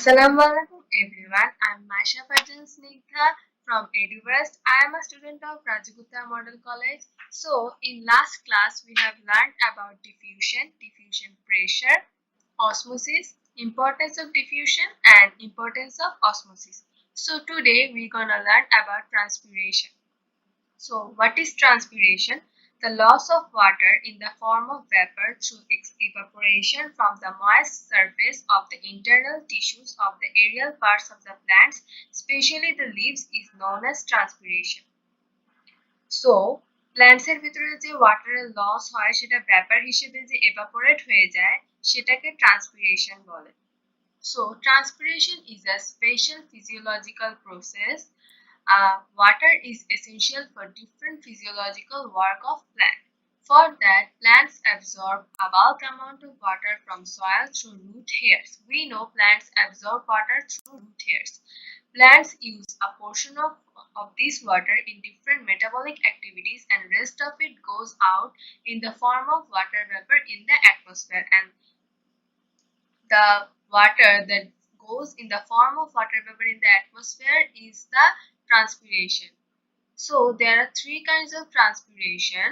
Assalamualaikum everyone. I'm Masha Fajan Snigdha from EduWest. I am a student of Rajagutta Model College. So, in last class, we have learned about diffusion pressure, osmosis, importance of diffusion, and importance of osmosis. So, today we're gonna learn about transpiration. So, what is transpiration? The loss of water in the form of vapor through evaporation from the moist surface of the internal tissues of the aerial parts of the plants, especially the leaves, is known as transpiration. So, প্ল্যান্টসের ভিতরে যে ওয়াটারের loss হয় সেটা vapour হিসেবে যে evaporate হয়ে যায় সেটাকে transpiration বলে। So, transpiration is a special physiological process. Water is essential for different physiological work of plant. For that, plants absorb a bulk amount of water from soil through root hairs. We know plants absorb water through root hairs. Plants use a portion of this water in different metabolic activities, and rest of it goes out in the form of water vapor in the atmosphere, and the water that goes in the form of water vapor in the atmosphere is the transpiration. So there are three kinds of transpiration,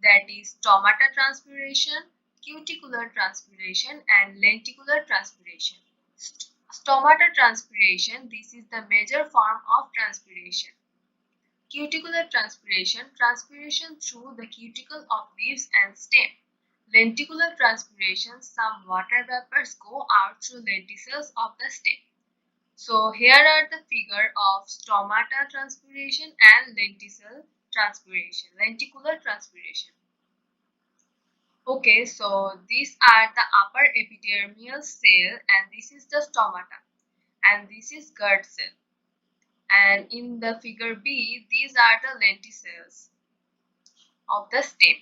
that is stomata transpiration, cuticular transpiration, and lenticular transpiration. Stomata transpiration, this is the major form of transpiration. Cuticular transpiration, transpiration through the cuticle of leaves and stem. Lenticular transpiration, some water vapors go out through lenticels of the stem. So here are the figure of stomata transpiration and lenticular transpiration. Okay, so these are the upper epidermal cell, and this is the stomata, and this is guard cell. And in the figure B, these are the lenticels of the stem.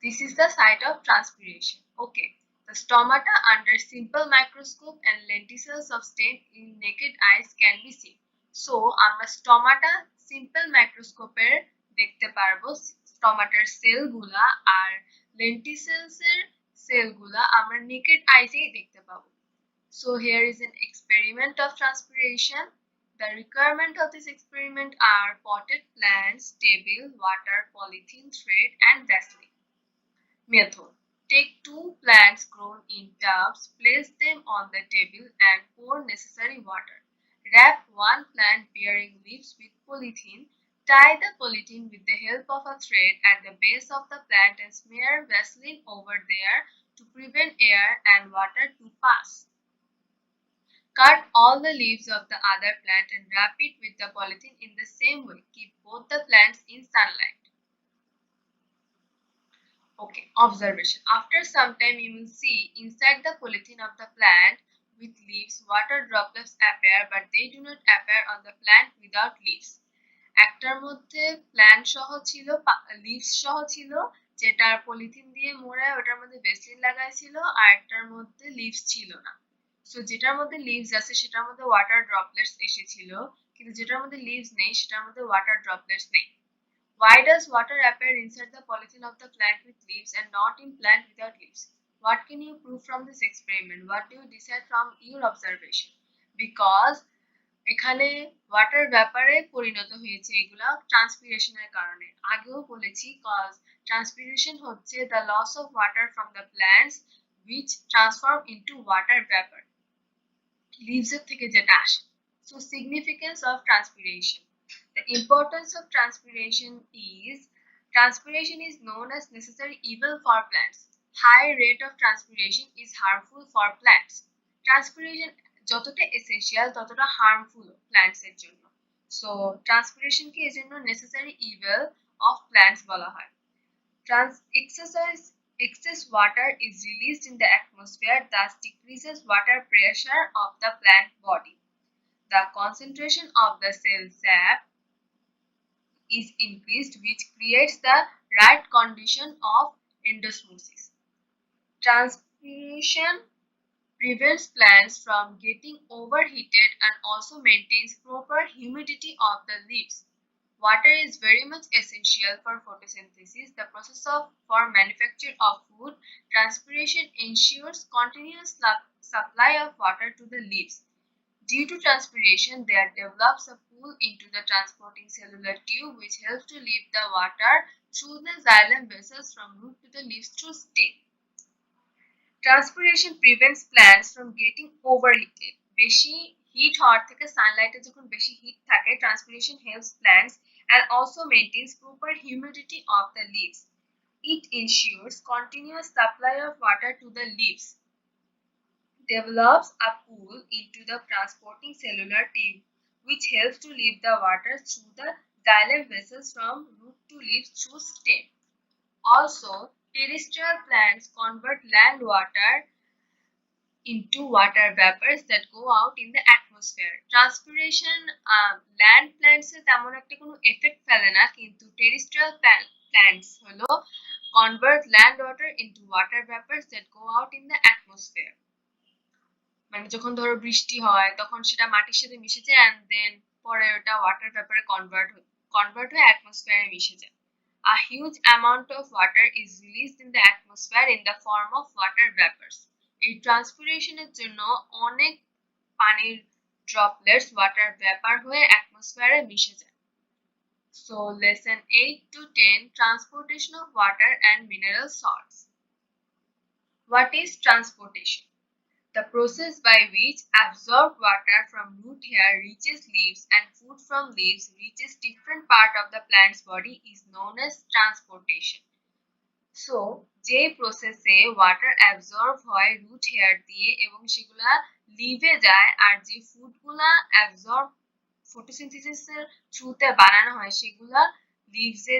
This is the site of transpiration. Okay, the stomata under simple microscope and lenticels of stem in naked eyes can be seen. So আমরা stomata simple মাইক্রোস্কোপের দেখতে পারবো স্টোমাটার সেলগুলা, আর লেন্টিসেলসের সেলগুলা আমরা naked আইজেই দেখতে পাবো। So here is an experiment of transpiration. The requirement of this experiment are potted plants, table, water, polythene thread, and Vaseline. Method: take two plants grown in tubs, place them on the table and pour necessary water. Wrap one plant bearing leaves with polythene. Tie the polythene with the help of a thread at the base of the plant and smear Vaseline over there to prevent air and water to pass. Cut all the leaves of the other plant and wrap it with the polythene in the same way. Keep both the plants in sunlight. Okay, observation. After some time, you will see inside the polythene of the plant with leaves, water droplets appear, but they do not appear on the plant without leaves. একটার মধ্যে plant সহ ছিল, leaves সহ ছিল, যেটার polythene দিয়ে মোড়ায় ওটার মধ্যে ভেসলিন লাগাই ছিল, আর একটার মধ্যে লিভস ছিল না। সো যেটার মধ্যে লিভস আছে সেটার মধ্যে ওয়াটার ড্রপলেটস এসেছিল, কিন্তু যেটার মধ্যে লিভস নেই সেটার মধ্যে ওয়াটার ড্রপলেটস নেই। Why does water appear inside the polythene of the plant with leaves and not in plant without leaves? What can you prove from this experiment? What do you decide from your observation? Because এখানে water ভ্যাপারে পরিণত হয়েছে এগুলা ট্রান্সপিরেশনের কারণে। আগেও বলেছি cause transpiration হচ্ছে the loss of water from the plants which transform into water vapor, লিভসের থেকে যেটা আসে। So significance of transpiration. The importance of transpiration is known as necessary evil for plants. High rate of transpiration is harmful for plants. Transpiration যতটা essential ততটা harmful plants এর জন্য। So transpiration কে এজন্য necessary evil of plants বলা হয়। Excess water is released in the atmosphere, thus decreases water pressure of the plant body. The concentration of the cell sap is increased, which creates the right condition of endosmosis. Transpiration prevents plants from getting overheated and also maintains proper humidity of the leaves. Water is very much essential for photosynthesis, the process for manufacture of food. Transpiration ensures continuous supply of water to the leaves. Due to transpiration, there develops a pool into the transporting cellular tube which helps to lift the water through the xylem vessels from root to the leaves through stem. Transpiration prevents plants from getting overheated. বেশি hit হওয়ার থেকে সানলাইটে যখন বেশি hit থাকে, transpiration helps plants and also maintains proper humidity of the leaves. It ensures continuous supply of water to the leaves. Develops a pool into the transporting cellular tube which helps to lift the water through the xylem vessels from root to leaves through stem. Also, terrestrial plants convert land water into water vapors that go out in the atmosphere. Transpiration land plants এ তেমন একটা কোনো effect ফেলে না, কিন্তু terrestrial plants হলো convert land water into water vapors that go out in the atmosphere. মানে যখন ধরো বৃষ্টি হয় তখন সেটা মাটির সাথে মিশে যায় and then পরে ওটা ওয়াটার ভেপারে কনভার্ট হয়ে অ্যাটমসফিয়ারে মিশে যায়. A huge amount of water is released in the atmosphere in the form of water vapors. এই ট্রান্সপিরেশনের জন্য অনেক পানির ড্রপলেটস ওয়াটার ভেপার হয়ে অ্যাটমসফিয়ারে মিশে যায়. So lesson 8 to 10, transportation of water and mineral salts. What is transportation? The process by which absorbed water from root hair reaches leaves and food from leaves reaches different part of the plant's body is known as transportation. So, যে প্রসেসে water absorb হয় root hair দিয়ে এবং সেগুলা লিভে যায় আর যে ফুডগুলা absorb ফটোসিনথেসিসের থ্রুতে বানানো হয় সেগুলা লিভসে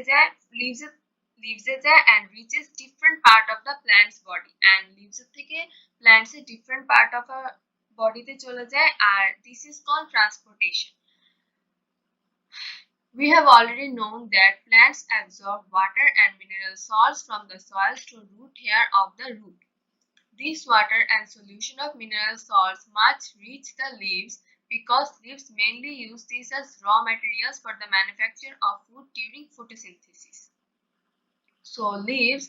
যায় and reaches different part of the plant's body and leaves থেকে plants এর different part of a বডিতে চলে যায় আর this is called transportation. We have already known that plants absorb water and mineral salts from the soil to root hair of the root. This water and solution of mineral salts must reach the leaves because leaves mainly use these as raw materials for the manufacture of food during photosynthesis. So leaves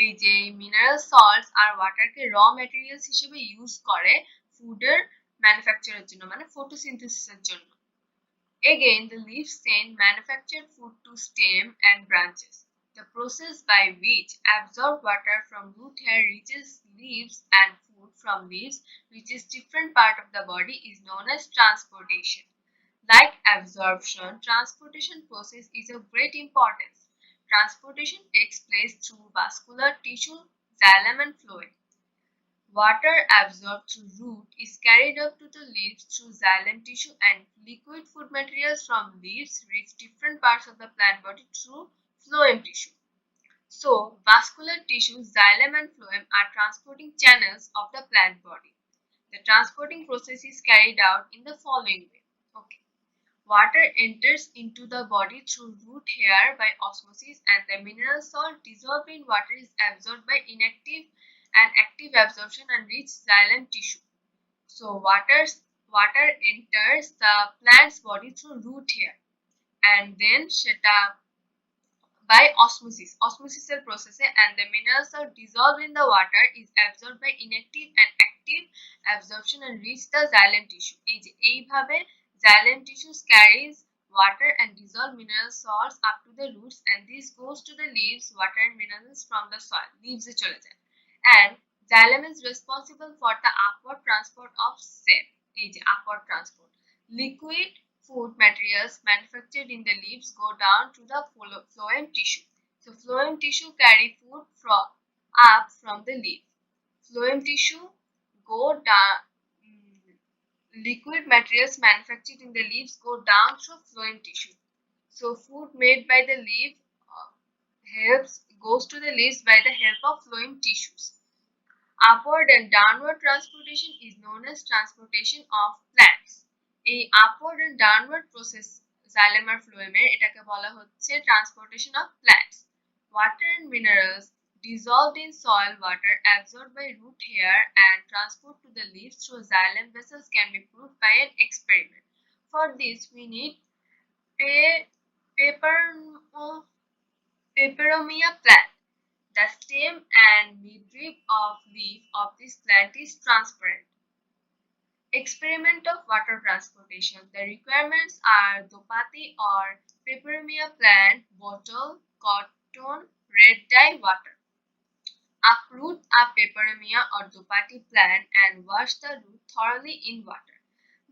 এই যে mineral salts আর ওয়াটারকে র materials হিসেবে use করে ফুডের ম্যানুফ্যাকচারের জন্য মানে ফটোসিনথেসিসের জন্য. Again, the leaves send manufactured food to stem and branches. The process by which absorbed water from root hair reaches leaves and food from leaves reaches different part of the body is known as transportation. Like absorption, transportation process is of great importance. Transportation takes place through vascular tissue, xylem and phloem. Water absorbed through root is carried up to the leaves through xylem tissue and liquid food materials from leaves reach different parts of the plant body through phloem tissue. So, vascular tissue, xylem and phloem are transporting channels of the plant body. The transporting process is carried out in the following way. Okay. Water enters into the body through root hair by osmosis and the mineral salt dissolved in water is absorbed by inactive and active absorption and reach xylem tissue. So water enters the plant's body through root hair and then সেটা by osmosis process and the minerals are dissolved in the water is absorbed by inactive and active absorption and reach the xylem tissue. এইভাবে xylem tissues carries water and dissolved mineral salts up to the roots and this goes to the leaves, water and minerals from the soil. Leaves এ চলে যায়. And xylem is responsible for the upward transport of cell. Upward transport. Liquid food materials manufactured in the leaves go down to the phloem tissue. So phloem tissue carry food up from the leaf. Phloem tissue go down. Liquid materials manufactured in the leaves go down through phloem tissue. So food made by the leaf goes to the leaves by the help of phloem tissues. Upward and downward transportation is known as transportation of plants. এই upward and downward process xylem R phloem এটাকে বলা হচ্ছে transportation of plants. Water and minerals dissolved in soil water absorbed by root hair and transport to the leaves through xylem vessels can be proved by an experiment. For this we need Peperomia plant. The stem and midrib of leaf of this plant is transparent. Experiment of water transportation. The requirements are dopati or peperomia plant, bottle, cotton, red dye, water. Uproot a peperomia or dopati plant and wash the root thoroughly in water.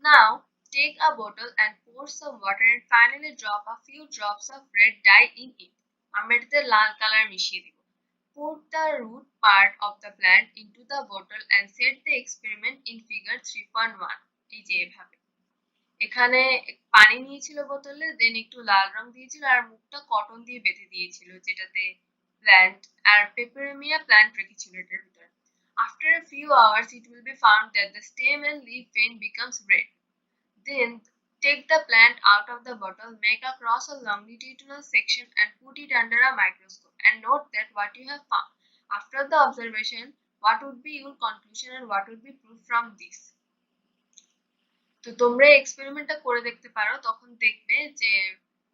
Now, take a bottle and pour some water and finally drop a few drops of red dye in it. আমরা এটাতে লাল colour মিশিয়ে দিব. Put the root part of the plant into the bottle and set the experiment in figure 3.1. এই যে এভাবে. এখানে পানি নিয়েছিল বোতলে, দেন একটু লাল রং দিয়েছিল আর মুখটা কটন দিয়ে বেঁধে দিয়েছিল, যেটাতে প্ল্যান্ট আর পেপারোমিয়া প্ল্যান্ট রেখেছিল এটার ভিতরে. After a few hours, it will be found that the stem and leaf vein becomes red. Then take the plant out of the bottle, make across a longitudinal section and put it under a microscope and note that what you have found. After the observation, what would be your conclusion and what would be proof from this? তো তোমরা এক্সপেরিমেন্টটা করে দেখতে পারো, তখন দেখবে যে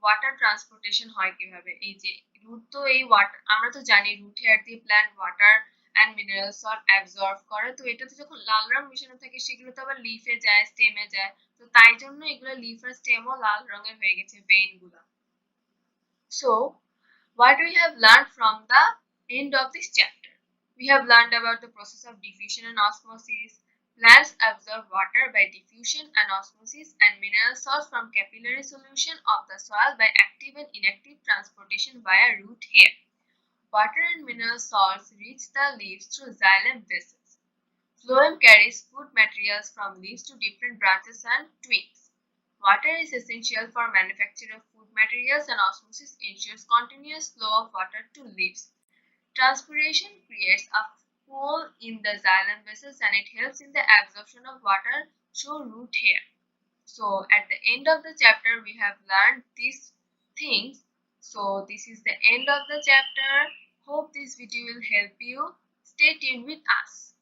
water transportation হয় কিভাবে. এই যে রুট, তো এই ওয়াটার আমরা তো জানি রুট হেয়ার দিয়ে plant water and mineral salt absorb করে, তো এটাতে যখন লাল রং মিশানো থাকে সেগুলো তো আবার লিফে যায়, স্টেমে যায়, তো তাই জন্য এগুলো লিফ আর স্টেমও লাল রঙের হয়ে গেছে ভেইন গুলো. So what we have learned from the end of this chapter? We have learned about the process of diffusion and osmosis. Plants absorb water by diffusion and osmosis and mineral salts from capillary solution of the soil by active and inactive transportation via root hair. Water and mineral salts reach the leaves through xylem vessels. Phloem carries food materials from leaves to different branches and twigs. Water is essential for manufacture of food materials and osmosis ensures continuous flow of water to leaves. Transpiration creates a hole in the xylem vessels and it helps in the absorption of water through root hair. So at the end of the chapter we have learned these things. So this is the end of the chapter. Hope this video will help you. Stay tuned with us.